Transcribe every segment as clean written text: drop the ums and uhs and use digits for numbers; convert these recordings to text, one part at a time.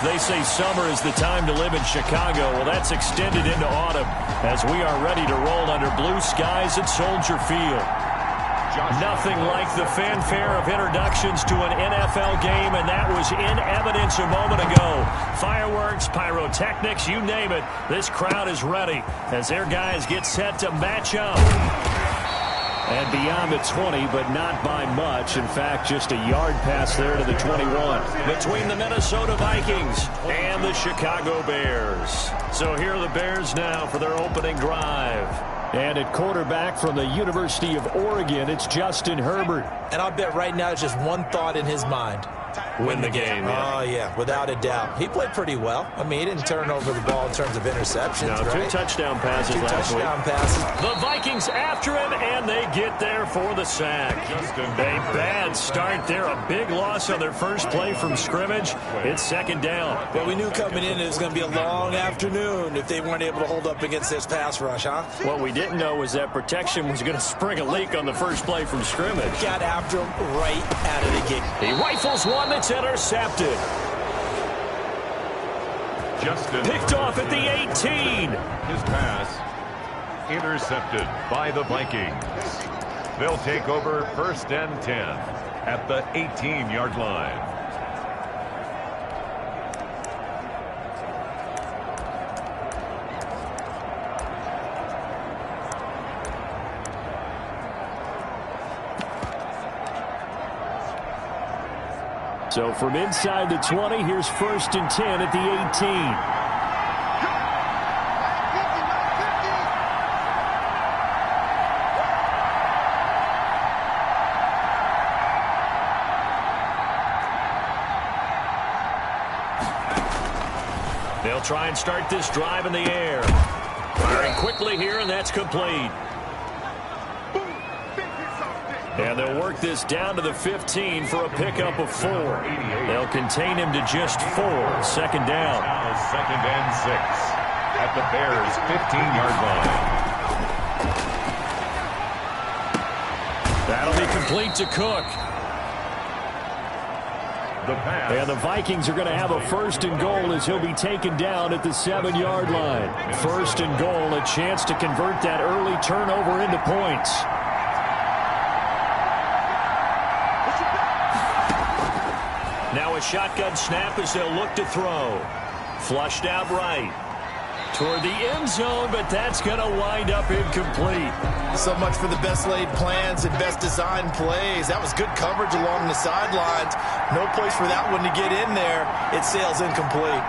They say summer is the time to live in Chicago. Well, that's extended into autumn as we are ready to roll under blue skies at Soldier Field. Nothing like the fanfare of introductions to an NFL game, and that was in evidence a moment ago. Fireworks, pyrotechnics, you name it. This crowd is ready as their guys get set to match up. And beyond the 20, but not by much. In fact, just a yard pass there to the 21. Between the Minnesota Vikings and the Chicago Bears. So here are the Bears now for their opening drive. And at quarterback from the University of Oregon, it's Justin Herbert. And I'll bet right now it's just one thought in his mind. Win the game. Oh, yeah, without a doubt. He played pretty well. I mean, he didn't turn over the ball in terms of interceptions, no, right? 2 touchdown passes last week. 2 touchdown passes. The Vikings after him, and they get there for the sack. A bad start there. A big loss on their first play from scrimmage. It's second down. Well, we knew coming in it was going to be a long afternoon if they weren't able to hold up against this pass rush, huh? What we didn't know was that protection was going to spring a leak on the first play from scrimmage. Got after him right out of the gate. He rifles one that's intercepted. Justin picked off at the 18. His pass intercepted by the Vikings. They'll take over 1st and 10 at the 18-yard line. So from inside the 20, here's 1st and 10 at the 18. They'll try and start this drive in the air. Firing quickly here, and that's complete. And they'll work this down to the 15 for a pickup of 4. They'll contain him to just 4. Second down. Now 2nd and 6 at the Bears' 15-yard line. That'll be complete to Cook. The pass. And the Vikings are going to have a 1st and goal as he'll be taken down at the 7-yard line. 1st and goal, a chance to convert that early turnover into points. Now a shotgun snap as they'll look to throw. Flushed out right. Toward the end zone, but that's going to wind up incomplete. So much for the best laid plans and best designed plays. That was good coverage along the sidelines. No place for that one to get in there. It sails incomplete.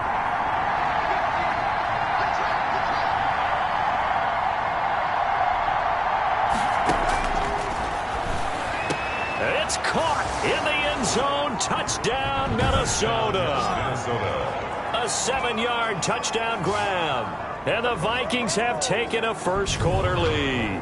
It's caught in the end zone. Touchdown, Minnesota. A 7-yard touchdown grab. And the Vikings have taken a first-quarter lead.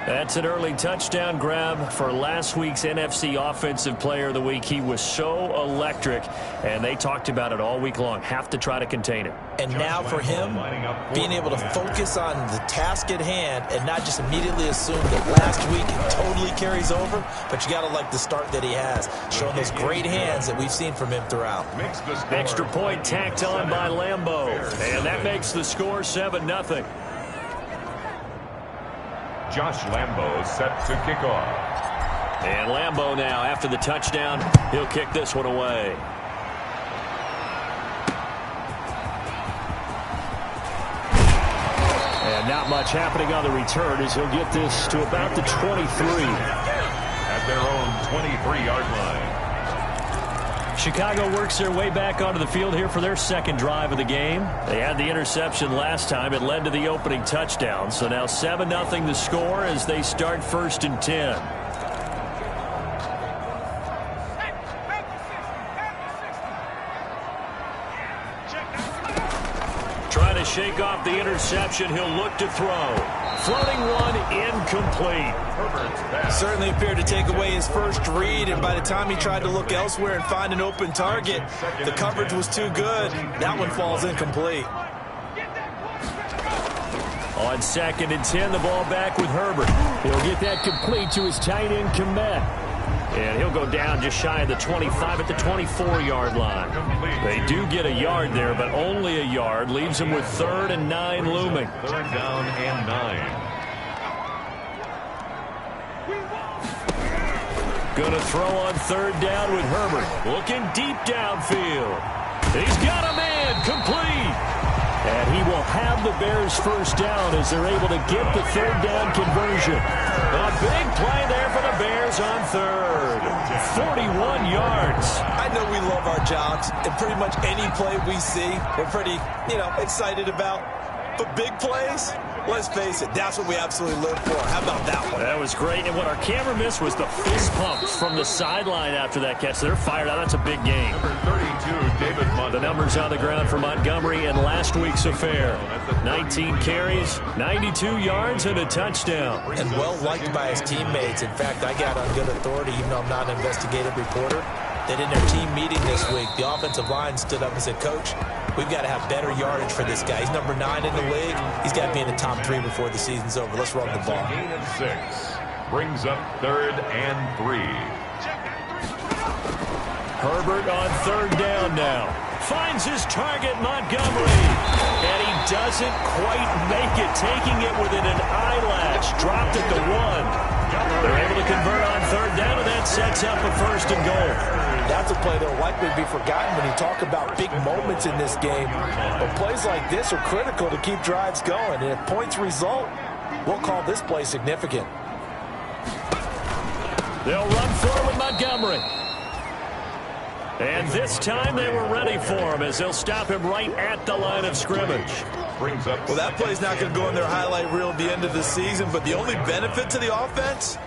That's an early touchdown grab for last week's NFC Offensive Player of the Week. He was so electric, and they talked about it all week long. Have to try to contain him. And now for him, being able to focus on the task at hand and not just immediately assume that last week it totally carries over, but you got to like the start that he has, showing those great hands that we've seen from him throughout. Extra point tacked on by Lambeau, and that makes the score 7-0. Josh Lambeau set to kick off. And Lambeau now, after the touchdown, he'll kick this one away. And not much happening on the return as he'll get this to about the 23. At their own 23-yard line. Chicago works their way back onto the field here for their second drive of the game. They had the interception last time. It led to the opening touchdown. So now 7-0 the score as they start 1st and 10. Trying to shake off the interception. He'll look to throw. Floating one, incomplete. Certainly appeared to take away his first read, and by the time he tried to look elsewhere and find an open target, the coverage was too good. That one falls incomplete. On 2nd and 10, the ball back with Herbert. He'll get that complete to his tight end, Komet. And he'll go down just shy of the 25 at the 24-yard line. They do get a yard there, but only a yard. Leaves them with 3rd and 9 looming. 3rd down and 9. Going to throw on 3rd down with Herbert. Looking deep downfield. He's got a man complete. And he will have the Bears first down as they're able to get the 3rd down conversion. A big play there for the Bears on 3rd. 41 yards. I know we love our jobs, and pretty much any play we see, we're pretty, excited about. But big plays, let's face it, that's what we absolutely live for. How about that one? That was great. And what our camera missed was the fist pumps from the sideline after that catch. They're fired out. That's a big game. Number 32, David Montgomery. The numbers on the ground for Montgomery in last week's affair. 19 carries, 92 yards, and a touchdown. And well-liked by his teammates. In fact, I got on good authority, even though I'm not an investigative reporter, that in their team meeting this week, the offensive line stood up and said, Coach, we've got to have better yardage for this guy. He's number 9 in the league. He's got to be in the top 3 before the season's over. Let's run the ball. Gain of 6. Brings up 3rd and 3. Herbert on 3rd down now. Finds his target, Montgomery. And he doesn't quite make it, taking it within an eyelash. Dropped at the 1. They're able to convert on 3rd down, and that sets up a 1st and goal. That's a play that will likely be forgotten when you talk about big moments in this game. But plays like this are critical to keep drives going. And if points result, we'll call this play significant. They'll run forward with Montgomery. And this time they were ready for him as they'll stop him right at the line of scrimmage. Brings up. Well, that play's not going to go in their highlight reel at the end of the season, but the only benefit to the offense,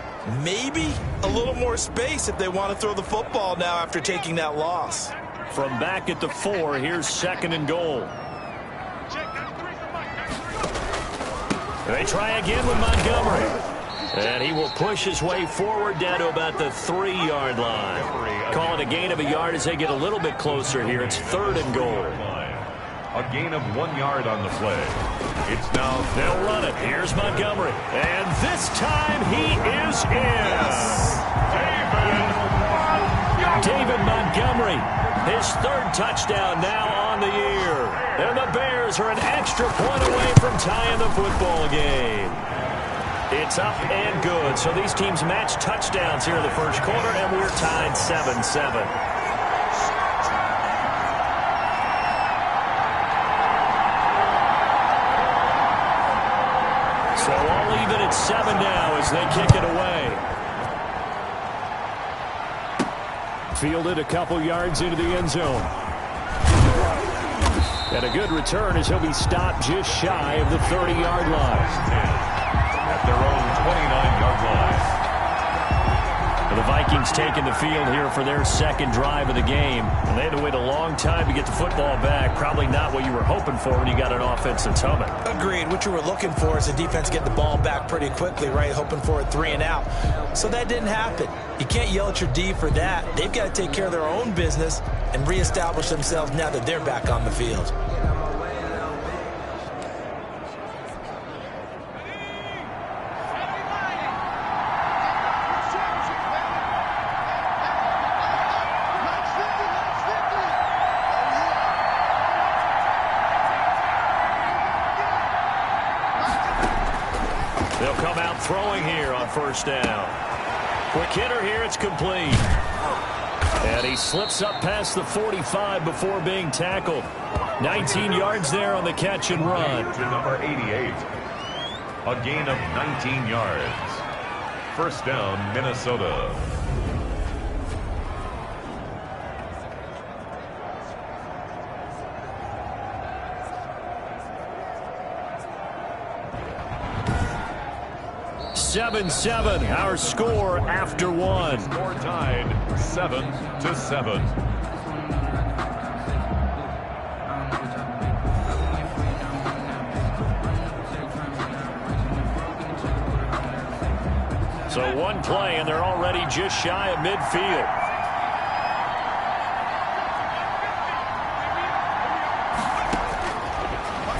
maybe a little more space if they want to throw the football now after taking that loss. From back at the 4, here's 2nd and goal. They try again with Montgomery. And he will push his way forward down to about the 3-yard line. Call it a gain of a yard as they get a little bit closer here. It's 3rd and goal. A gain of 1 yard on the play. It's now. They'll run it. Here's Montgomery. And this time he is in. Yes. David Montgomery. His 3rd touchdown now on the year. And the Bears are an extra point away from tying the football game. It's up and good. So these teams match touchdowns here in the first quarter, and we're tied 7-7. So all even at 7 now as they kick it away. Fielded a couple yards into the end zone. And a good return as he'll be stopped just shy of the 30-yard line. At their own 29-yard line. The Vikings taking the field here for their 2nd drive of the game. And they had to wait a long time to get the football back. Probably not what you were hoping for when you got an offense that's humming. Agreed. What you were looking for is the defense get the ball back pretty quickly, right? Hoping for a 3 and out. So that didn't happen. You can't yell at your D for that. They've got to take care of their own business and reestablish themselves now that they're back on the field. They'll come out throwing here on 1st down. Quick hitter here, it's complete. And he slips up past the 45 before being tackled. 19 yards there on the catch and run. To number 88. A gain of 19 yards. 1st down, Minnesota. Seven, our score after 1. Score tied 7-7. So one play, and they're already just shy of midfield.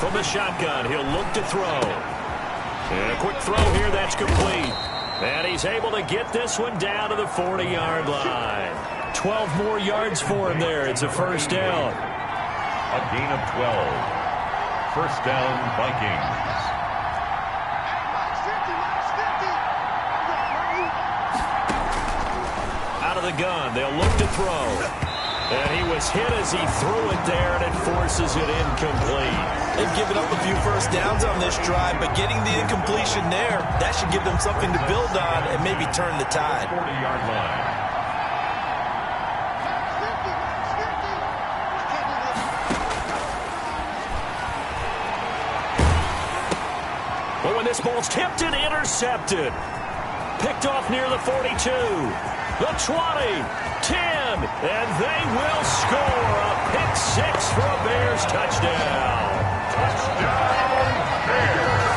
From the shotgun, he'll look to throw. And a quick throw here, that's complete. And he's able to get this one down to the 40-yard line. 12 more yards for him there. It's a first down. A gain of 12. First down, Vikings. Out of the gun, they'll look to throw. And he was hit as he threw it there, and it forces it incomplete. They've given up a few first downs on this drive, but getting the incompletion there, that should give them something to build on and maybe turn the tide. 40-yard line. But when this ball's tipped and intercepted, picked off near the 42, the 20, 10, and they will score a pick six for a Bears touchdown. Touchdown, Bears.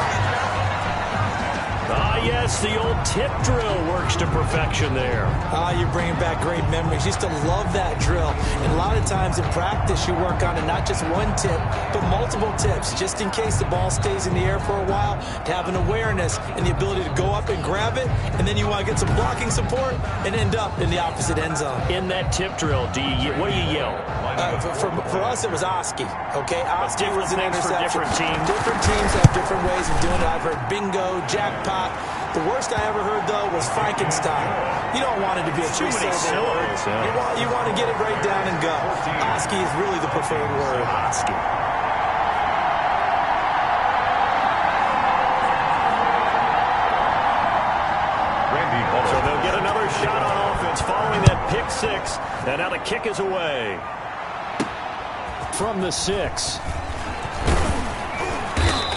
Ah, yes, the old tip drill works to perfection there. Ah, you're bringing back great memories. Used to love that drill. And a lot of times in practice, you work on it, not just one tip, but multiple tips, just in case the ball stays in the air for a while, to have an awareness and the ability to go up and grab it, and then you want to get some blocking support and end up in the opposite end zone. In that tip drill, what do you yell? For us, it was Oski. Okay, Oski was an interception. Different teams. Different teams have different ways of doing it. I've heard bingo, jackpot. The worst I ever heard, though, was Frankenstein. You don't want it to be a three-syllable word. You want to get it right down and go. Oski is really the preferred word. Oski. So they'll get another shot on offense following that pick six. And now the kick is away. From the 6.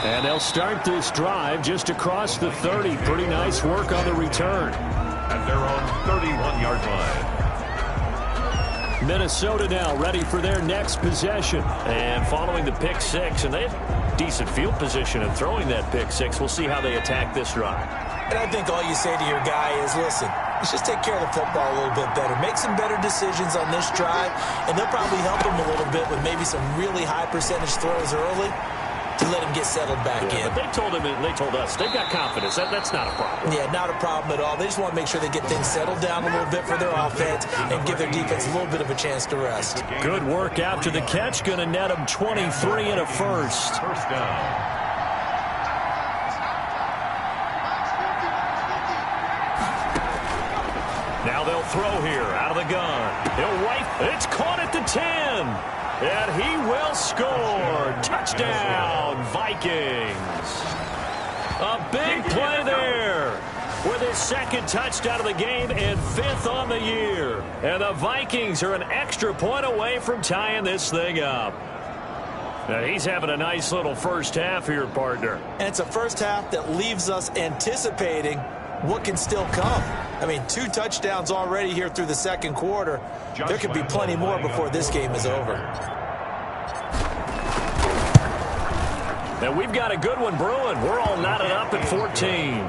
And they'll start this drive just across the 30. Pretty nice work on the return. At their own 31-yard line. Minnesota now ready for their next possession. And following the pick six, and they have decent field position in throwing that pick six. We'll see how they attack this drive. And I think all you say to your guy is, listen, let's just take care of the football a little bit better. Make some better decisions on this drive, and they'll probably help him a little bit with maybe some really high percentage throws early to let him get settled back in. But they told him, and they told us, they've got confidence. That's not a problem. Yeah, not a problem at all. They just want to make sure they get things settled down a little bit for their offense and give their defense a little bit of a chance to rest. Good work after the catch. Going to net them 23 and a first. First down. Now they'll throw here out of the gun. He'll right. It's caught at the 10. And he will score. Touchdown, Vikings. A big play there with his second touchdown of the game and 5th on the year. And the Vikings are an extra point away from tying this thing up. And he's having a nice little first half here, partner. And it's a first half that leaves us anticipating what can still come. I mean, 2 touchdowns already here through the second quarter. There could be plenty more before this game is over. And we've got a good one brewing. We're all knotted up at 14.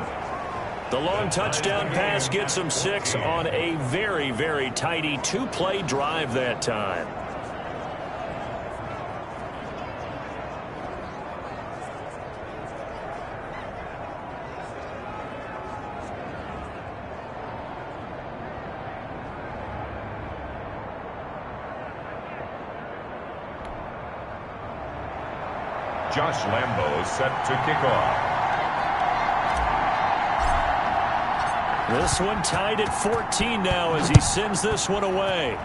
The long touchdown pass gets them 6 on a very, very tidy 2-play drive that time. Josh Lambo set to kick off. This one tied at 14 now as he sends this one away.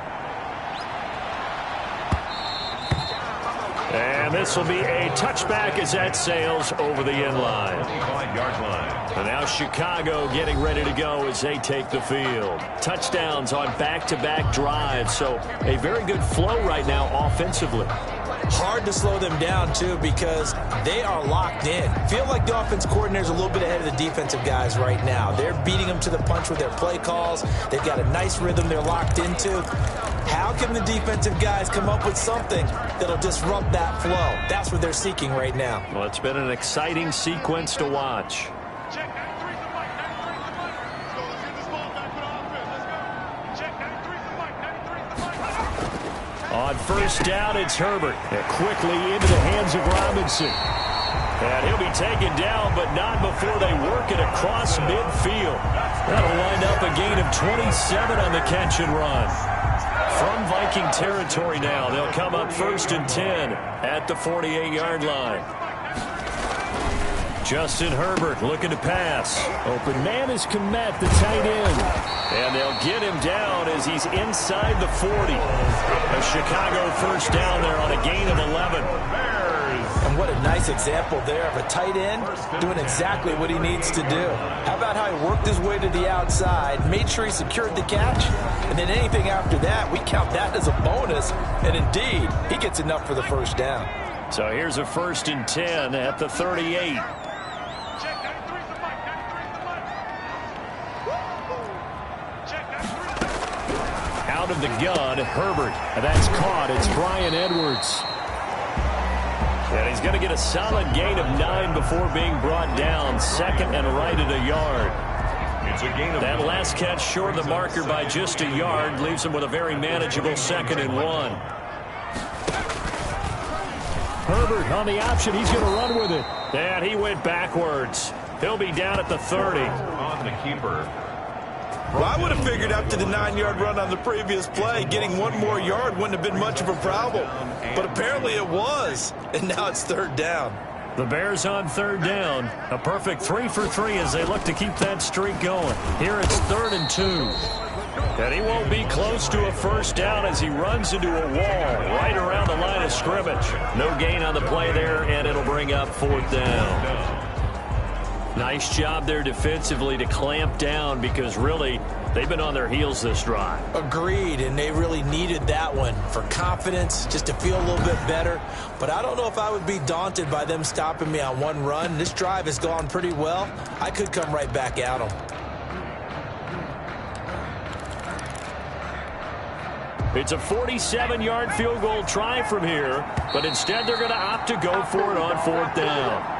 And this will be a touchback as that sails over the end line. 25-yard line. And now Chicago getting ready to go as they take the field. Touchdowns on back-to-back drives, so a very good flow right now offensively. Hard to slow them down, too, because they are locked in. Feel like the offense coordinator's a little bit ahead of the defensive guys right now. They're beating them to the punch with their play calls. They've got a nice rhythm they're locked into. How can the defensive guys come up with something that'll disrupt that flow? That's what they're seeking right now. Well, it's been an exciting sequence to watch. On first down, it's Herbert. And quickly into the hands of Robinson. And he'll be taken down, but not before they work it across midfield. That'll wind up a gain of 27 on the catch and run. From Viking territory now, they'll come up 1st and 10 at the 48-yard line. Justin Herbert looking to pass. Open man is Kmet, the tight end. And they'll get him down as he's inside the 40. A Chicago first down there on a gain of 11. And what a nice example there of a tight end doing exactly what he needs to do. How about how he worked his way to the outside, made sure he secured the catch, and then anything after that, we count that as a bonus. And indeed, he gets enough for the first down. So here's a 1st and 10 at the 38. Out of the gun, Herbert. And that's caught. It's Bryan Edwards. And he's going to get a solid gain of 9 before being brought down. 2nd and right at a yard. It's a gain of that last catch short of the marker by just a yard leaves him with a very manageable 2nd and 1. Herbert on the option. He's going to run with it. And he went backwards. He'll be down at the 30. On the keeper. Well, I would have figured after the 9-yard run on the previous play, getting 1 more yard wouldn't have been much of a problem. But apparently it was, and now it's 3rd down. The Bears on 3rd down. A perfect 3 for 3 as they look to keep that streak going. Here it's 3rd and 2. And he won't be close to a first down as he runs into a wall right around the line of scrimmage. No gain on the play there, and it'll bring up 4th down. Nice job there defensively to clamp down because really they've been on their heels this drive. Agreed, and they really needed that one for confidence, just to feel a little bit better. But I don't know if I would be daunted by them stopping me on one run. This drive has gone pretty well. I could come right back at them. It's a 47-yard field goal try from here, but instead they're going to opt to go for it on 4th down.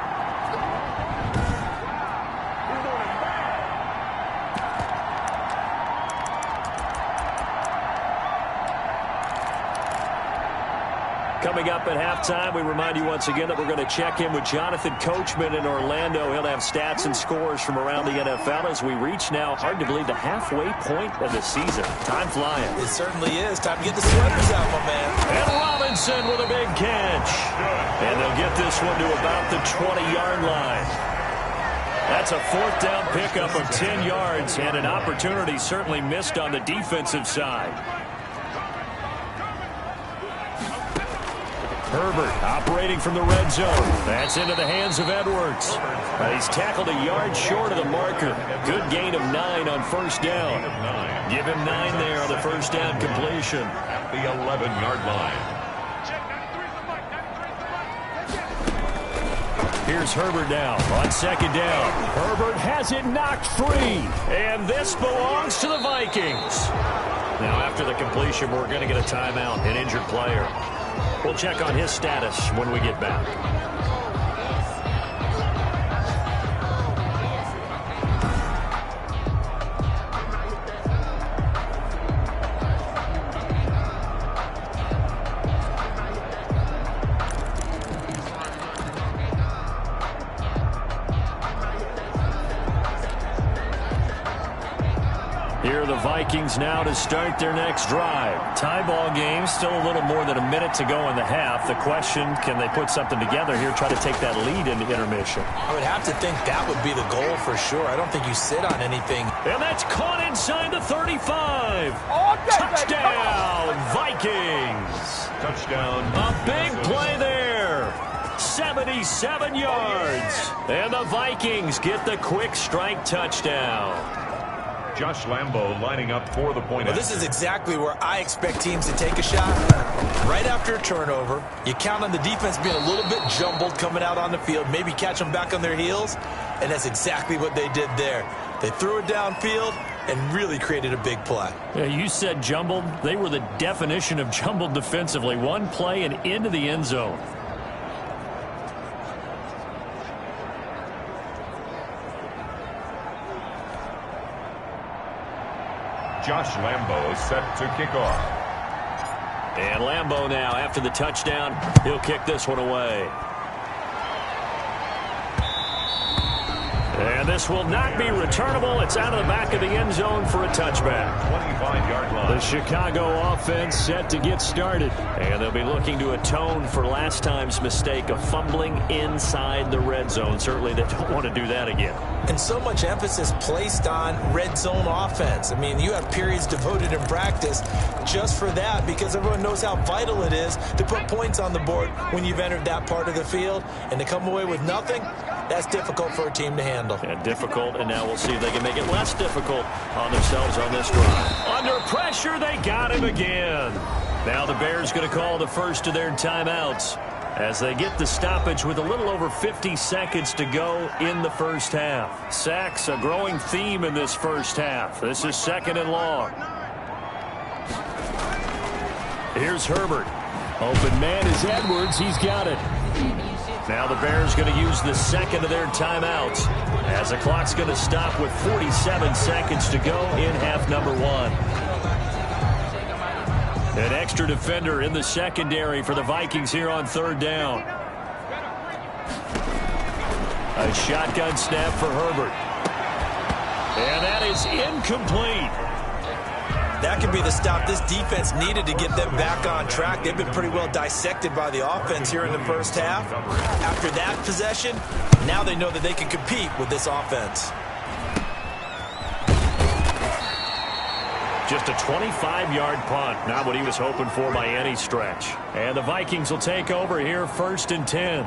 Coming up at halftime, we remind you once again that we're going to check in with Jonathan Coachman in Orlando. He'll have stats and scores from around the NFL as we reach now, hard to believe, the halfway point of the season. Time flying. It certainly is. Time to get the sweaters out, my man. And Robinson with a big catch. And they'll get this one to about the 20-yard line. That's a 4th down pickup of 10 yards and an opportunity certainly missed on the defensive side. Herbert operating from the red zone. That's into the hands of Edwards. He's tackled a yard short of the marker. Good gain of 9 on first down. Give him 9 there on the first down completion. At the 11-yard line. Here's Herbert now on second down. Herbert has it knocked free. And this belongs to the Vikings. Now after the completion, we're going to get a timeout, an injured player. We'll check on his status when we get back. Here are the Vikings now to start their next drive. Tie ball game, still a little more than a minute to go in the half. The question, can they put something together here, try to take that lead into intermission? I would have to think that would be the goal for sure. I don't think you sit on anything. And that's caught inside the 35. Touchdown, Vikings. Touchdown. A big play there. 77 yards. And the Vikings get the quick strike touchdown. Josh Lambo lining up for the point. Well, this is exactly where I expect teams to take a shot. Right after a turnover, you count on the defense being a little bit jumbled coming out on the field, maybe catch them back on their heels, and that's exactly what they did there. They threw it downfield and really created a big play. Yeah, you said jumbled. They were the definition of jumbled defensively. One play and into the end zone. Josh Lambo set to kick off. And Lambo now, after the touchdown, he'll kick this one away. And this will not be returnable. It's out of the back of the end zone for a touchback. 25-yard line. The Chicago offense set to get started. And they'll be looking to atone for last time's mistake of fumbling inside the red zone. Certainly they don't want to do that again. And so much emphasis placed on red zone offense. I mean, you have periods devoted in practice just for that because everyone knows how vital it is to put points on the board when you've entered that part of the field. And to come away with nothing, that's difficult for a team to handle. Yeah, difficult, and now we'll see if they can make it less difficult on themselves on this drive. Under pressure, they got him again. Now the Bears going to call the first of their timeouts as they get the stoppage with a little over 50 seconds to go in the first half. Sacks, a growing theme in this first half. This is 2nd and long. Here's Herbert. Open man is Edwards. He's got it. Now the Bears going to use the second of their timeouts as the clock's going to stop with 47 seconds to go in half number 1. An extra defender in the secondary for the Vikings here on 3rd down. A shotgun snap for Herbert. And that is incomplete. That could be the stop this defense needed to get them back on track. They've been pretty well dissected by the offense here in the first half. After that possession, now they know that they can compete with this offense. Just a 25-yard punt. Not what he was hoping for by any stretch. And the Vikings will take over here 1st and 10.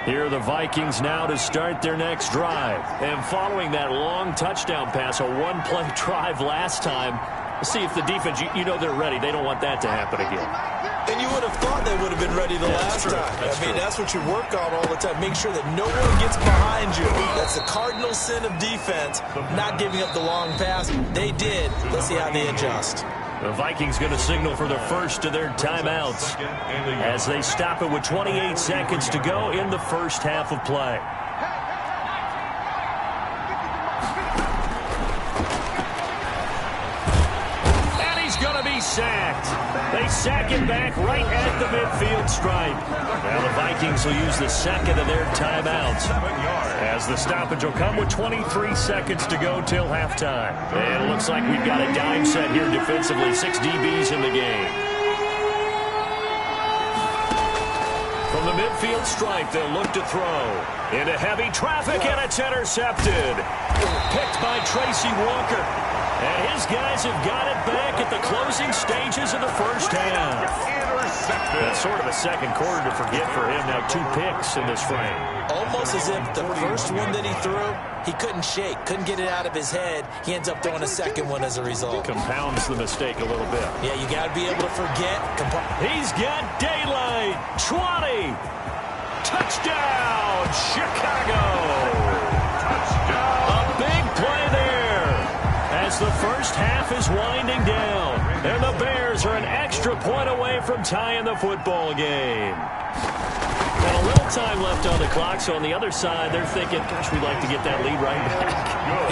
Here are the Vikings now to start their next drive. And following that long touchdown pass, a one-play drive last time, let's see if the defense, you know they're ready. They don't want that to happen again. And you would have thought they would have been ready the last time. That's what you work on all the time. Make sure that no one gets behind you. That's the cardinal sin of defense, not giving up the long pass. They did. Let's see how they adjust. The Vikings going to signal for the first of their timeouts as they stop it with 28 seconds to go in the first half of play. And he's going to be sacked. They sack him back right at the midfield stripe. Now the Vikings will use the second of their timeouts as the stoppage will come with 23 seconds to go till halftime. And it looks like we've got a dime set here defensively. 6 DBs in the game. From the midfield stripe, they'll look to throw. Into heavy traffic, and it's intercepted. Picked by Tracy Walker. And his guys have got it back at the closing stages of the first half. That's sort of a second quarter to forget for him. Now 2 picks in this frame. Almost as if the first one that he threw, he couldn't shake, couldn't get it out of his head. He ends up throwing a second one as a result. Compounds the mistake a little bit. Yeah, you got to be able to forget. He's got daylight. 20. Touchdown, Chicago. Touchdown. A big play there as the first half is winding down. And the Bears are an extra point away from tying the football game. And a little time left on the clock, so on the other side, they're thinking, gosh, we'd like to get that lead right back.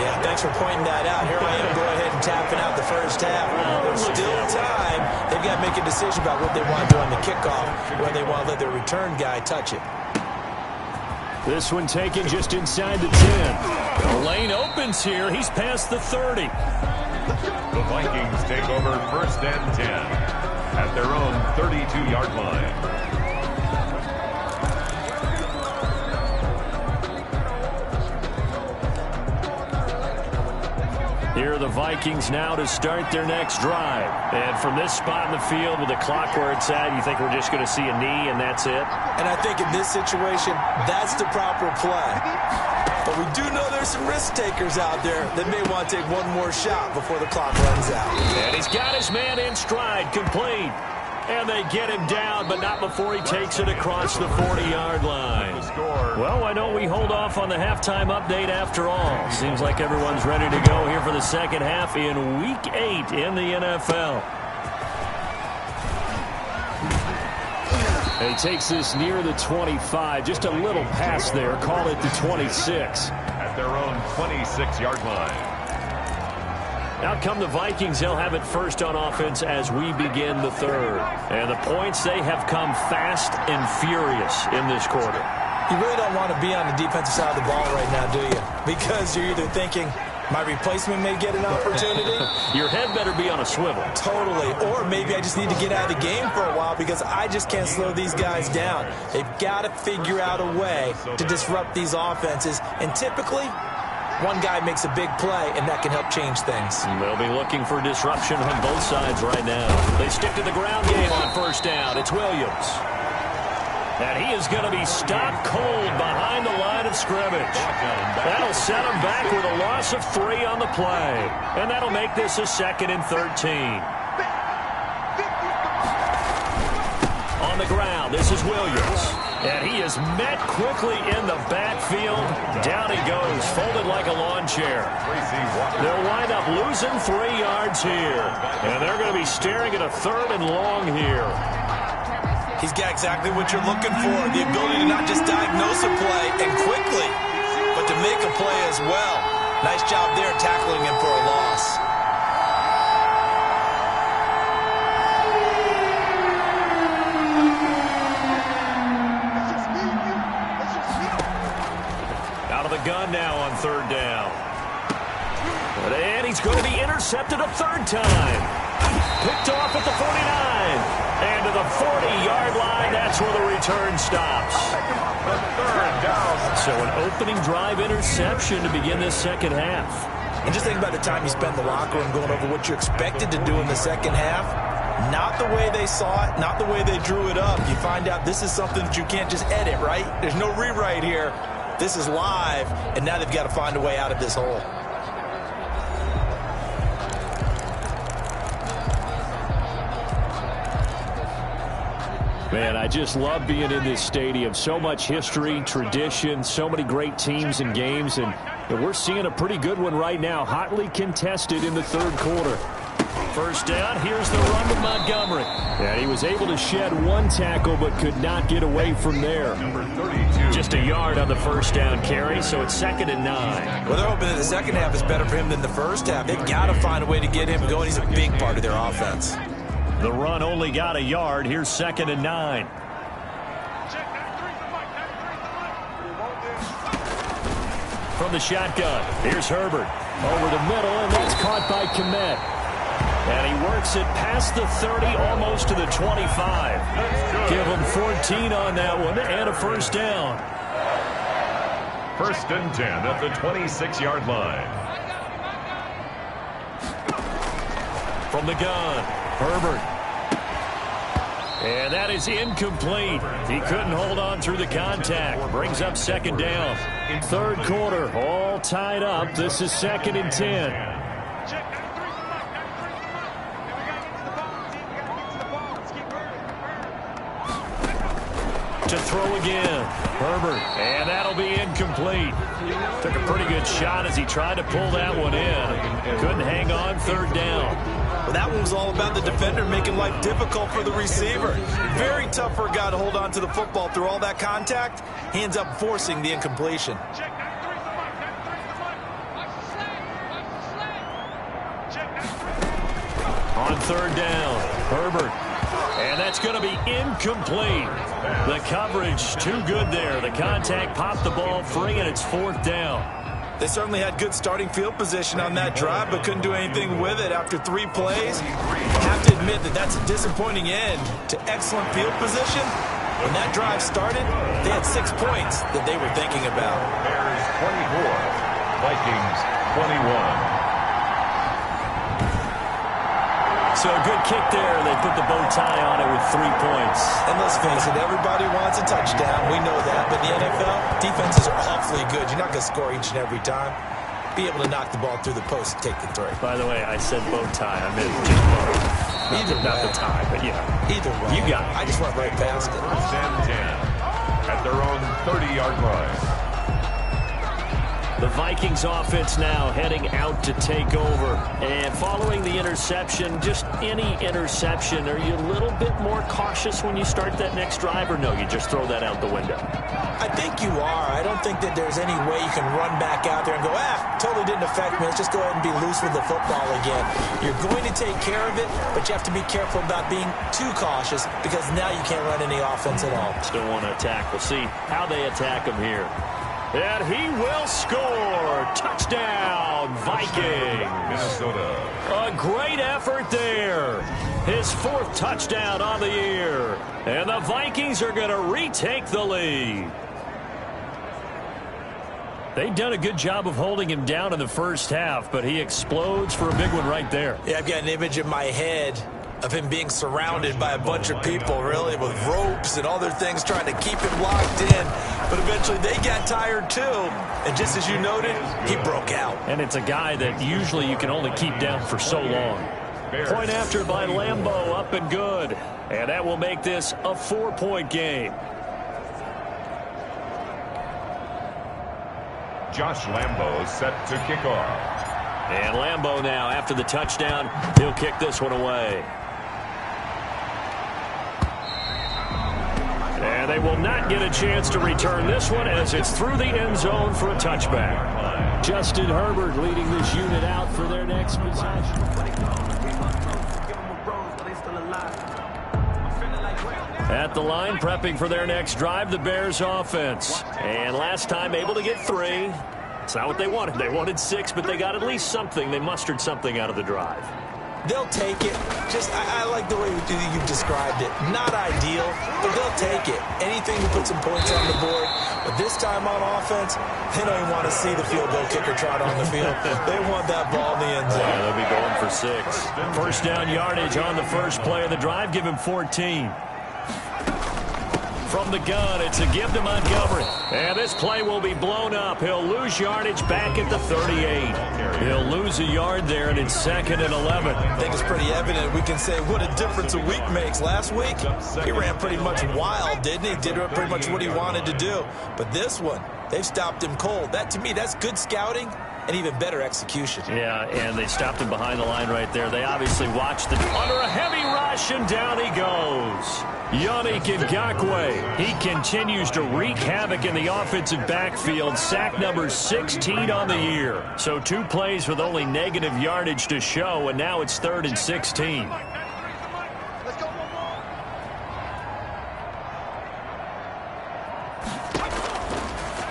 Yeah, thanks for pointing that out. Here I am, go ahead and tapping out the first half. There's still time. They've got to make a decision about what they want to do on the kickoff, whether they want to let their return guy touch it. This one taken just inside the 10. The lane opens here. He's past the 30. The Vikings take over 1st and 10 at their own 32-yard line. Here are the Vikings now to start their next drive. And from this spot in the field with the clock where it's at, you think we're just going to see a knee and that's it? And I think in this situation, that's the proper play. But we do know there's some risk takers out there that may want to take one more shot before the clock runs out. And he's got his man in stride, complete. And they get him down, but not before he takes it across the 40-yard line. Well, why don't we hold off on the halftime update after all? Seems like everyone's ready to go here for the second half in Week 8 in the NFL. He takes this near the 25. Just a little pass there. Call it the 26. At their own 26-yard line. Out come the Vikings. They'll have it first on offense as we begin the third. And the points, they have come fast and furious in this quarter. You really don't want to be on the defensive side of the ball right now, do you? Because you're either thinking, my replacement may get an opportunity. Your head better be on a swivel. Totally. Or maybe I just need to get out of the game for a while because I just can't slow these guys down. They've got to figure out a way to disrupt these offenses. And typically, one guy makes a big play, and that can help change things. They'll be looking for disruption on both sides right now. They stick to the ground game on first down. It's Williams. And he is going to be stopped cold behind the line of scrimmage. That'll set him back with a loss of 3 on the play. And that'll make this a 2nd and 13. On the ground, this is Williams. And he is met quickly in the backfield. Down he goes, folded like a lawn chair. They'll wind up losing 3 yards here. And they're going to be staring at a 3rd and long here. He's got exactly what you're looking for, the ability to not just diagnose a play and quickly, but to make a play as well. Nice job there tackling him for a loss. Out of the gun now on 3rd down. And he's going to be intercepted a 3rd time. Picked off at the 49. And to the 40-yard line, that's where the return stops. So an opening drive interception to begin this second half. And just think about the time you spend in the locker room going over what you expected to do in the second half. Not the way they saw it, not the way they drew it up. You find out this is something that you can't just edit, right? There's no rewrite here. This is live, and now they've got to find a way out of this hole. Man, I just love being in this stadium. So much history, tradition, so many great teams and games, and we're seeing a pretty good one right now, hotly contested in the 3rd quarter. First down, here's the run with Montgomery. And he was able to shed 1 tackle but could not get away from there. Number 32. Just a yard on the first down carry, so it's 2nd and 9. Well, they're hoping that the second half is better for him than the first half. They've got to find a way to get him going. He's a big part of their offense. The run only got a yard. Here's 2nd and 9. From the shotgun, here's Herbert. Over the middle, and that's caught by Kmet. And he works it past the 30, almost to the 25. Give him 14 on that one, and a first down. 1st and 10 at the 26-yard line. From the gun, Herbert. And that is incomplete. He couldn't hold on through the contact. Brings up 2nd down. 3rd quarter, all tied up. This is 2nd and 10. To throw again, Herbert. And that'll be incomplete. Took a pretty good shot as he tried to pull that one in. Couldn't hang on, 3rd down. Well, that one was all about the defender making life difficult for the receiver. Very tough for a guy to hold on to the football through all that contact. He ends up forcing the incompletion. On 3rd down, Herbert. And that's going to be incomplete. The coverage too good there. The contact popped the ball free, and it's 4th down. They certainly had good starting field position on that drive, but couldn't do anything with it after 3 plays. I have to admit that that's a disappointing end to excellent field position. When that drive started, they had 6 points that they were thinking about. Bears 24, Vikings 21. So a good kick there. They put the bow tie on it with 3 points. And let's face it, everybody wants a touchdown. We know that. But in the NFL, defenses are awfully good. You're not going to score each and every time. Be able to knock the ball through the post and take the 3. By the way, I said bow tie. I meant just bow. Not the tie, but yeah. Either way. You got it. I just went right past it. 1st and 10 at their own 30-yard line. The Vikings offense now heading out to take over. And following the interception, just any interception, are you a little bit more cautious when you start that next drive, or no, you just throw that out the window? I think you are. I don't think that there's any way you can run back out there and go, totally didn't affect me. Let's just go ahead and be loose with the football again. You're going to take care of it, but you have to be careful about being too cautious because now you can't run any offense at all. Still want to attack. We'll see how they attack him here. And he will score. Touchdown, Vikings. Minnesota. A great effort there. His 4th touchdown on the year. And the Vikings are going to retake the lead. They've done a good job of holding him down in the first half, but he explodes for a big one right there. Yeah, I've got an image in my head of him being surrounded by a bunch of people, really, with ropes and other things trying to keep him locked in. But eventually they got tired, too. And just as you noted, he broke out. And it's a guy that usually you can only keep down for so long. Point after by Lambeau, up and good. And that will make this a 4-point game. Josh Lambeau set to kick off. And Lambeau now, after the touchdown, he'll kick this one away. And they will not get a chance to return this one as it's through the end zone for a touchback. Justin Herbert leading this unit out for their next possession. At the line, prepping for their next drive, the Bears offense. And last time able to get 3. It's not what they wanted. They wanted 6, but they got at least something. They mustered something out of the drive. They'll take it. I like the way you described it. Not ideal, but they'll take it. Anything to put some points on the board. But this time on offense, they don't even want to see the field goal kicker trot on the field. They want that ball in the end zone. Yeah, they'll be going for 6. First down yardage on the first play of the drive. Give him 14. From the gun, it's a give to Montgomery. And this play will be blown up. He'll lose yardage back at the 38. He'll lose a yard there, and it's 2nd and 11. I think it's pretty evident. We can say what a difference a week makes. Last week, he ran pretty much wild, didn't he? Did pretty much what he wanted to do. But this one, they've stopped him cold. That, to me, that's good scouting and even better execution. Yeah, and they stopped him behind the line right there. They obviously watched it under a heavy rush, and down he goes. Yannick Ngakoue. He continues to wreak havoc in the offensive backfield. Sack number 16 on the year. So 2 plays with only negative yardage to show, and now it's 3rd and 16.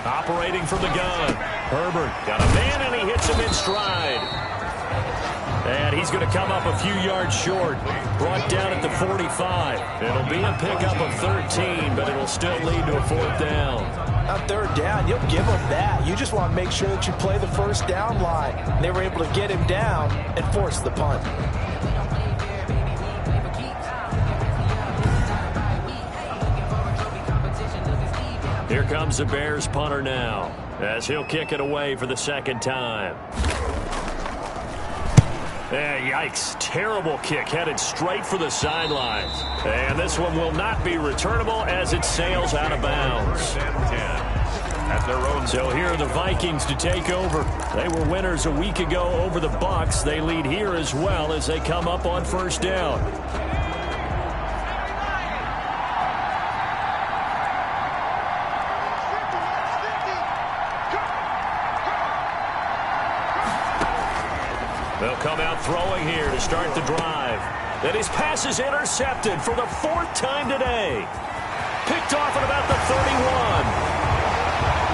Operating from the gun. Herbert got a man, and he hits him in stride. And he's going to come up a few yards short. Brought down at the 45. It'll be a pickup of 13, but it'll still lead to a 4th down. On 3rd down, you'll give them that. You just want to make sure that you play the first down line. They were able to get him down and force the punt. Here comes the Bears punter now, as he'll kick it away for the 2nd time. Yikes. Terrible kick headed straight for the sidelines. And this one will not be returnable as it sails out of bounds. So here are the Vikings to take over. They were winners a week ago over the Bucs. They lead here as well as they come up on 1st down. They'll come out throwing here to start the drive. And his pass is intercepted for the 4th time today. Picked off at about the 31.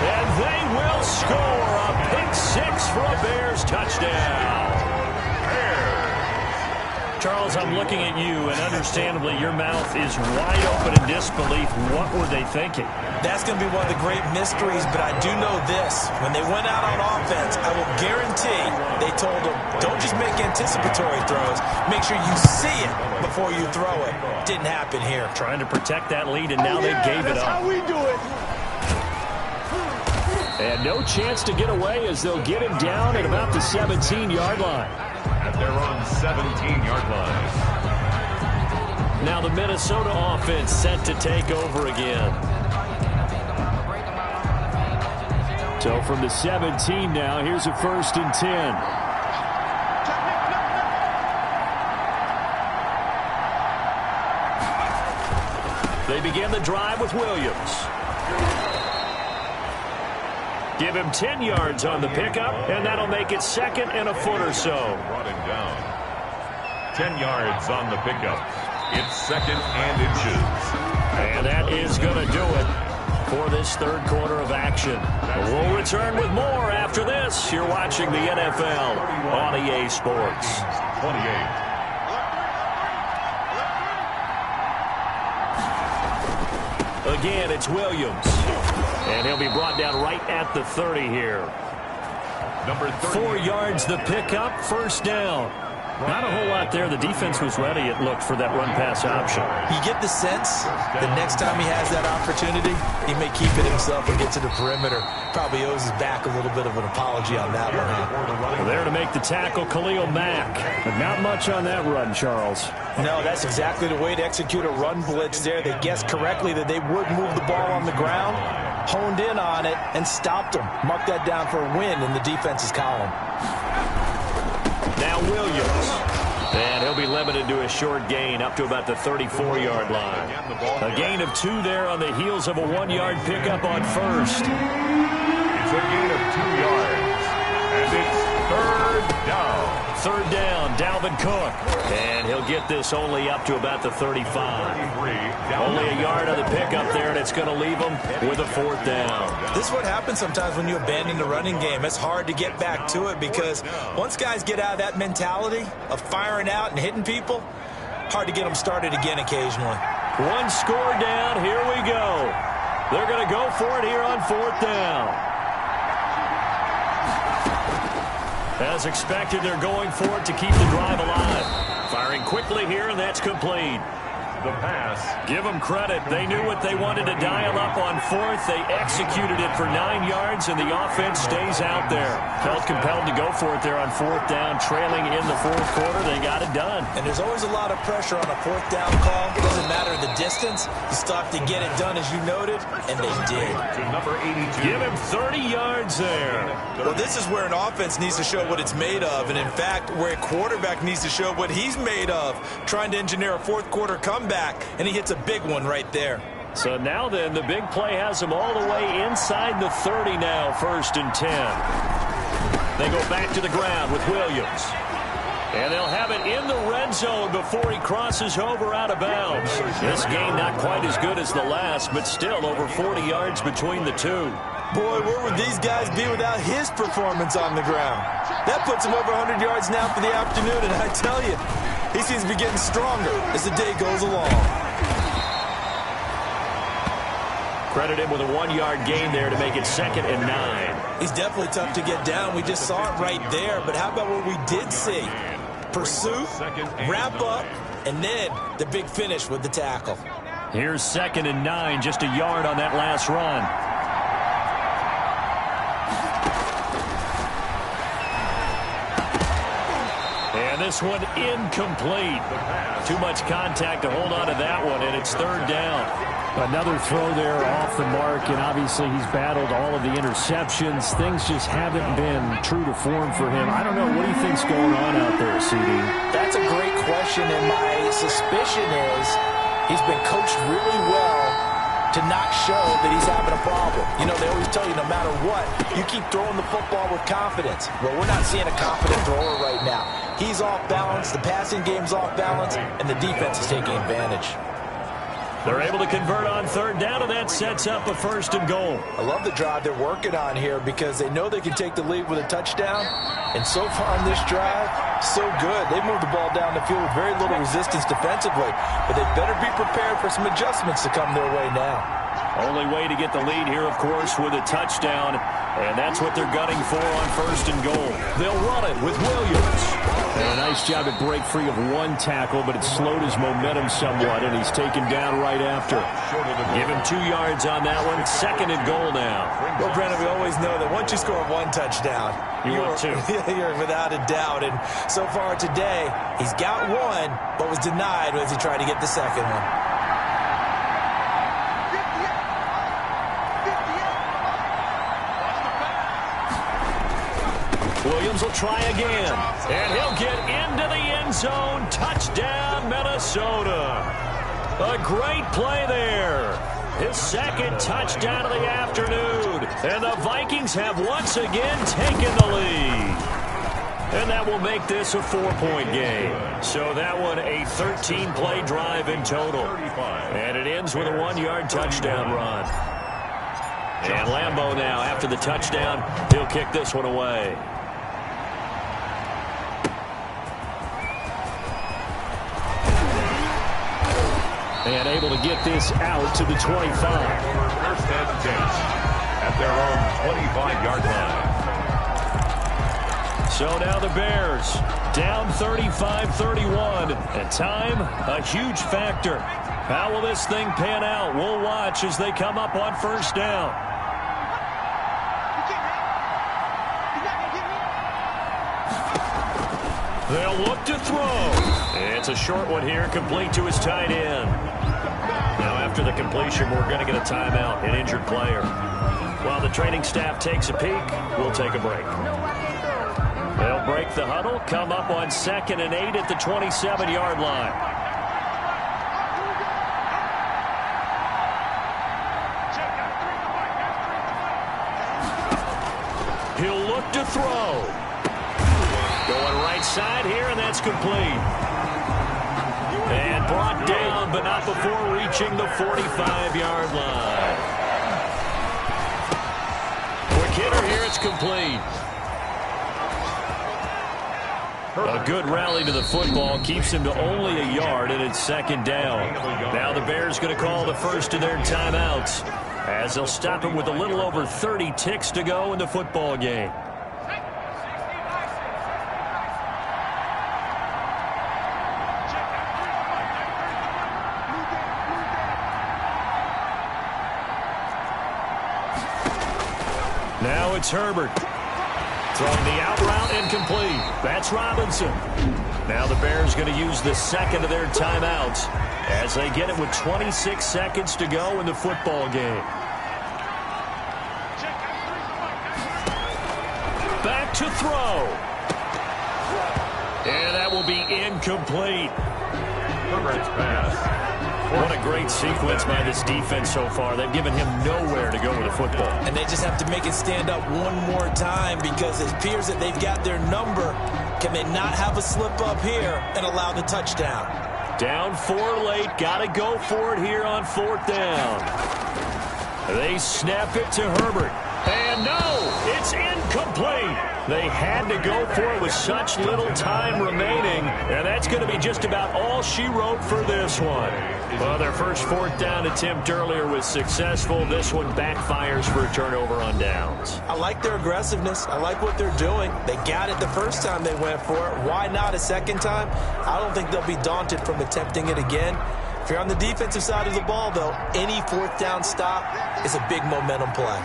And they will score a pick 6 for a Bears touchdown. Charles, I'm looking at you, and understandably your mouth is wide open in disbelief. What were they thinking? That's going to be one of the great mysteries, but I do know this. When they went out on offense, I will guarantee they told them, don't just make anticipatory throws. Make sure you see it before you throw it. Didn't happen here. Trying to protect that lead, and now they gave it up. That's how we do it. And no chance to get away as they'll get him down at about the 17-yard line. At their own 17-yard line. Now the Minnesota offense set to take over again. So from the 17 now, here's a 1st and 10. They begin the drive with Williams. Give him 10 yards on the pickup, and that'll make it 2nd and a foot or so. Brought him down. 10 yards on the pickup. It's 2nd and inches. And that is going to do it for this 3rd quarter of action. We'll return with more after this. You're watching the NFL on EA Sports. 28. Again, it's Williams. And he'll be brought down right at the 30 here. Number 4 yards the pickup, 1st down. Not a whole lot there. The defense was ready, it looked, for that run-pass option. You get the sense the next time he has that opportunity, he may keep it himself and get to the perimeter. Probably owes his back a little bit of an apology on that one. Well, there to make the tackle, Khalil Mack. But not much on that run, Charles. No, that's exactly the way to execute a run blitz there. They guessed correctly that they would move the ball on the ground, honed in on it, and stopped them. Mark that down for a win in the defense's column. Now Williams. And he'll be limited to a short gain up to about the 34-yard line. A gain of 2 there on the heels of a 1-yard pickup on 1st. It's a gain of 2 yards. And it's 3rd down. 3rd down, Dalvin Cook. And he'll get this only up to about the 35. Only a yard on the pickup there, and it's going to leave him with a 4th down. This is what happens sometimes when you abandon the running game. It's hard to get back to it because once guys get out of that mentality of firing out and hitting people, hard to get them started again occasionally. 1 score down, here we go. They're going to go for it here on 4th down. As expected, they're going for it to keep the drive alive. Firing quickly here, and that's complete. The pass. Give them credit. They knew what they wanted to dial up on 4th. They executed it for 9 yards, and the offense stays out there. Felt compelled to go for it there on 4th down, trailing in the 4th quarter. They got it done. And there's always a lot of pressure on a 4th down call. It doesn't matter the distance. You still have to get it done, as you noted, and they did. To number 82. Give him 30 yards there. Well, this is where an offense needs to show what it's made of, and in fact, where a quarterback needs to show what he's made of, trying to engineer a 4th quarter comeback, and he hits a big one right there. So now then, the big play has him all the way inside the 30 now, 1st and 10. They go back to the ground with Williams. And they'll have it in the red zone before he crosses over out of bounds. This game not quite as good as the last, but still over 40 yards between the two. Boy, where would these guys be without his performance on the ground? That puts him over 100 yards now for the afternoon, and I tell you, he seems to be getting stronger as the day goes along. Credit him with a 1-yard gain there to make it 2nd and 9. He's definitely tough to get down. We just saw it right there, but how about what we did see? Pursuit, wrap up, and then the big finish with the tackle. Here's 2nd and 9, just a yard on that last run. And this one incomplete. Too much contact to hold on to that one, and it's 3rd down. Another throw there off the mark, and obviously he's battled all of the interceptions. Things just haven't been true to form for him. I don't know. What do you think's going on out there, CD? That's a great question, and my suspicion is he's been coached really well to not show that he's having a problem. You know, they always tell you no matter what, you keep throwing the football with confidence. Well, we're not seeing a confident thrower right now. He's off balance, the passing game's off balance, and the defense is taking advantage. They're able to convert on 3rd down, and that sets up a 1st and goal. I love the drive they're working on here because they know they can take the lead with a touchdown. And so far on this drive, so good. They moved the ball down the field with very little resistance defensively. But they better be prepared for some adjustments to come their way now. Only way to get the lead here, of course, with a touchdown. And that's what they're gunning for on 1st and goal. They'll run it with Williams. And a nice job to break free of 1 tackle, but it slowed his momentum somewhat, and he's taken down right after. Give him 2 yards on that one. 2nd and goal now. Well, Brandon, we always know that once you score 1 touchdown, you're without a doubt. And so far today, he's got 1, but was denied as he tried to get the 2nd one. Williams will try again. And he'll get into the end zone. Touchdown, Minnesota. A great play there. His second touchdown of the afternoon. And the Vikings have once again taken the lead. And that will make this a 4-point game. So that one a 13-play drive in total. And it ends with a 1-yard touchdown run. And Lambeau now, after the touchdown, he'll kick this one away. And able to get this out to the 25. First and 10 at their own 25-yard line. So now the Bears down 35-31. And time, a huge factor. How will this thing pan out? We'll watch as they come up on first down. They'll look to throw. It's a short one here, complete to his tight end. Now after the completion, we're going to get a timeout, an injured player. While the training staff takes a peek, we'll take a break. They'll break the huddle, come up on 2nd and 8 at the 27-yard line. He'll look to throw. Going right side here, and that's complete. And brought down, but not before reaching the 45-yard line. Quick hitter here, it's complete. A good rally to the football keeps him to only a yard, and it's 2nd down. Now the Bears going to call the first of their timeouts as they'll stop him with a little over 30 ticks to go in the football game. Now it's Herbert. Throwing the out route incomplete. That's Robinson. Now the Bears going to use the second of their timeouts as they get it with 26 seconds to go in the football game. Back to throw. And that will be incomplete. Herbert's pass. What a great sequence by this defense so far. They've given him nowhere to go with the football. And they just have to make it stand up one more time because it appears that they've got their number. Can they not have a slip up here and allow the touchdown? Down 4 late. Got to go for it here on 4th down. They snap it to Herbert. And no, it's incomplete. They had to go for it with such little time remaining, and that's going to be just about all she wrote for this one. Well, their first 4th down attempt earlier was successful. This one backfires for a turnover on downs. I like their aggressiveness. I like what they're doing. They got it the first time they went for it. Why not a second time? I don't think they'll be daunted from attempting it again. If you're on the defensive side of the ball, though, any 4th down stop is a big momentum play.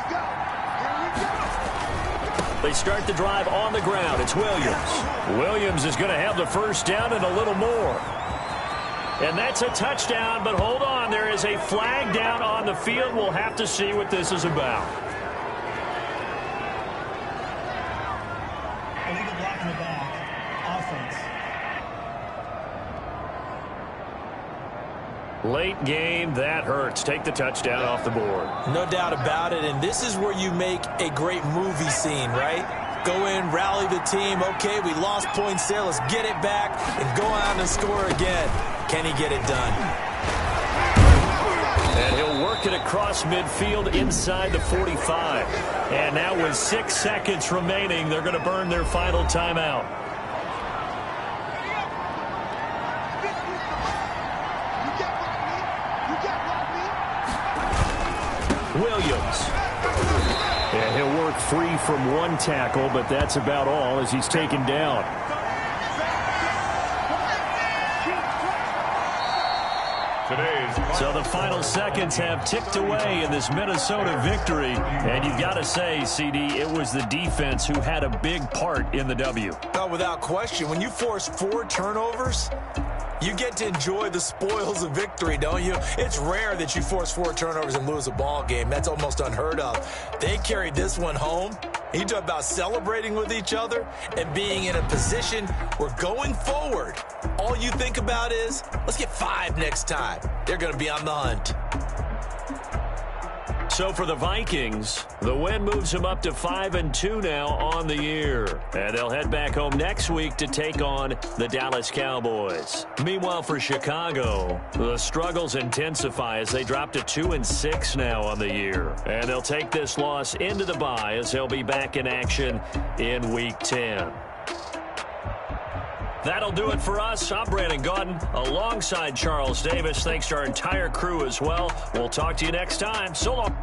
They start the drive on the ground. It's Williams. Williams is going to have the first down and a little more. And that's a touchdown, but hold on. There is a flag down on the field. We'll have to see what this is about. Illegal block in the back. Offense. Late game, that hurts. Take the touchdown off the board. No doubt about it, and this is where you make a great movie scene, right? Go in, rally the team. Okay, we lost points there. Let's get it back and go on and score again. Can he get it done? And he'll work it across midfield inside the 45. And now with 6 seconds remaining, they're going to burn their final timeout. Williams. And he'll work free from one tackle, but that's about all as he's taken down. So the final seconds have ticked away in this Minnesota victory. And you've got to say, CD, it was the defense who had a big part in the W. No, without question. When you force 4 turnovers, You get to enjoy the spoils of victory, don't you? It's rare that you force 4 turnovers and lose a ball game. That's almost unheard of. They carried this one home. You talk about celebrating with each other and being in a position where going forward, all you think about is, let's get 5 next time. They're going to be on the hunt. So for the Vikings, the win moves them up to 5-2 now on the year. And they'll head back home next week to take on the Dallas Cowboys. Meanwhile, for Chicago, the struggles intensify as they drop to 2-6 now on the year. And they'll take this loss into the bye as they'll be back in action in Week 10. That'll do it for us. I'm Brandon Gaudin alongside Charles Davis. Thanks to our entire crew as well. We'll talk to you next time. So long.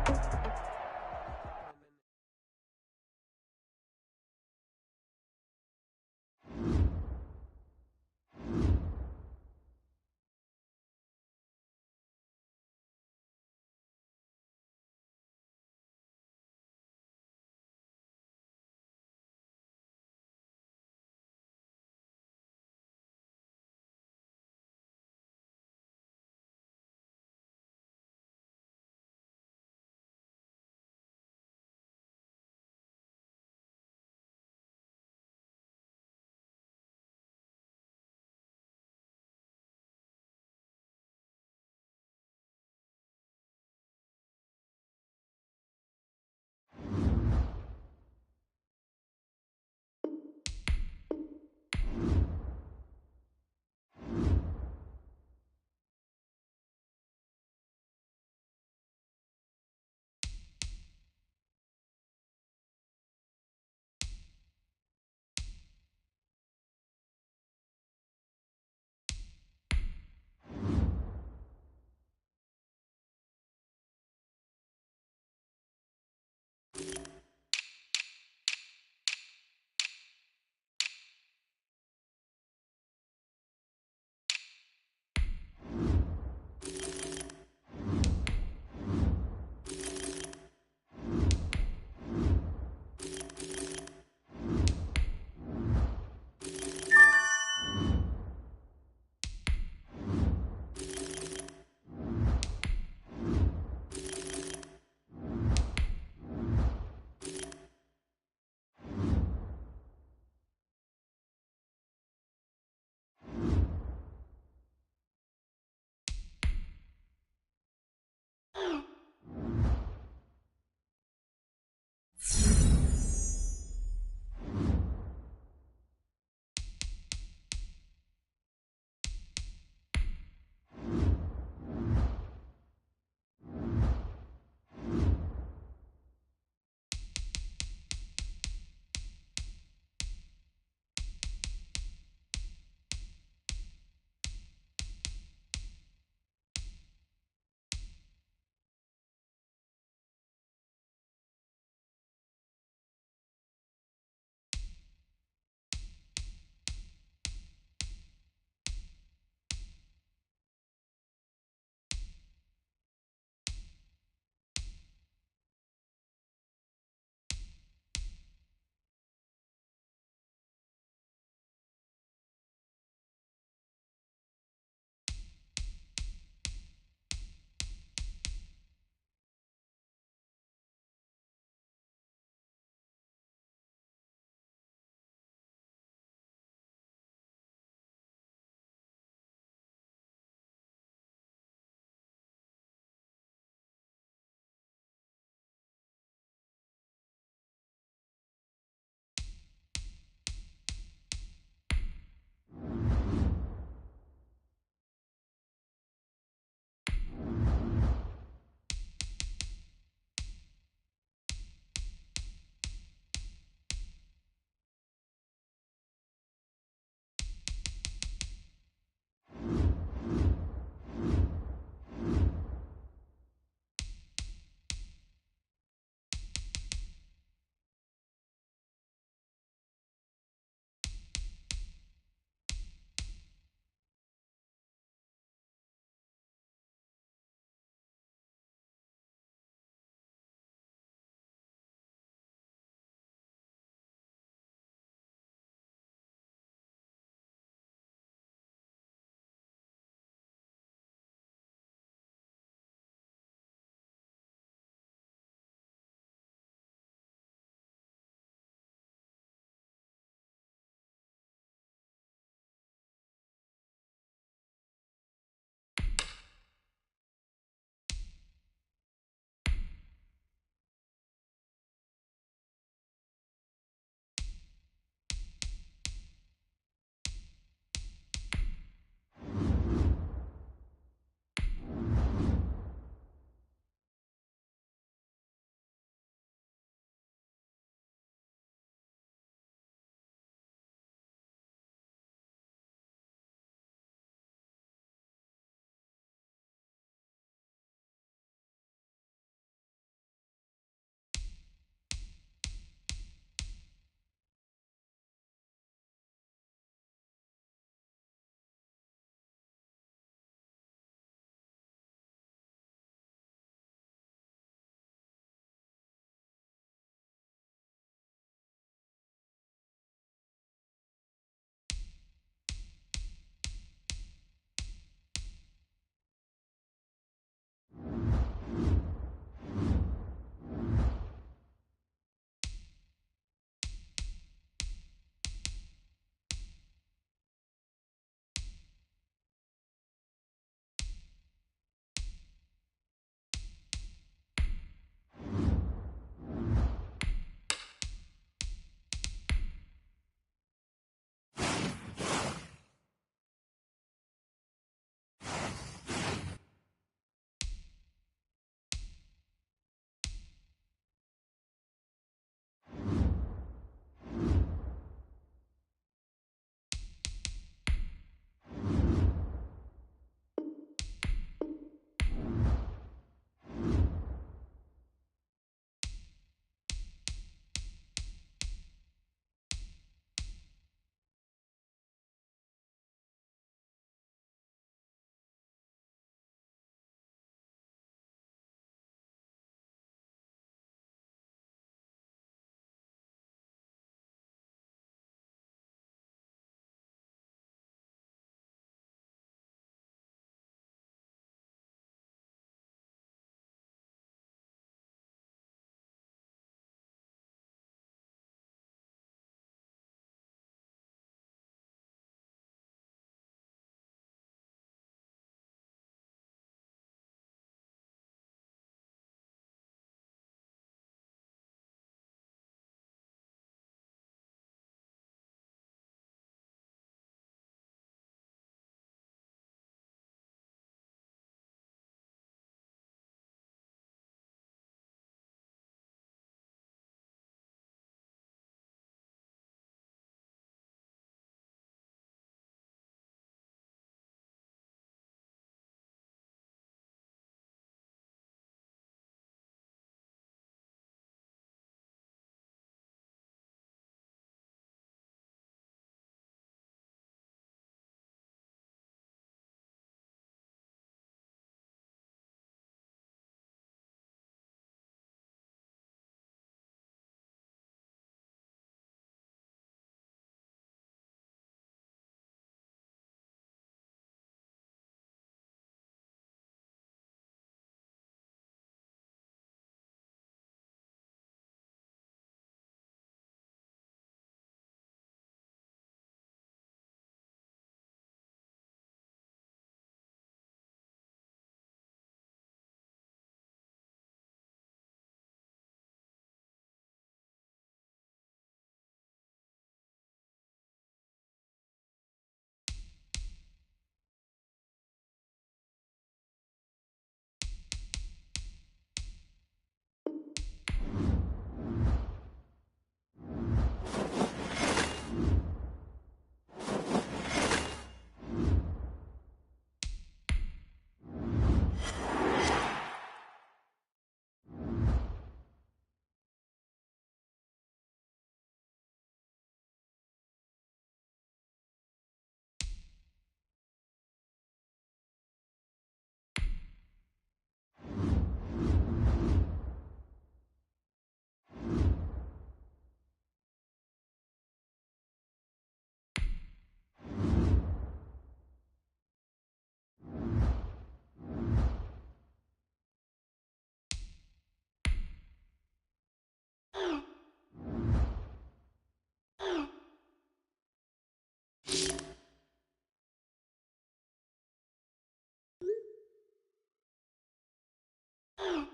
you.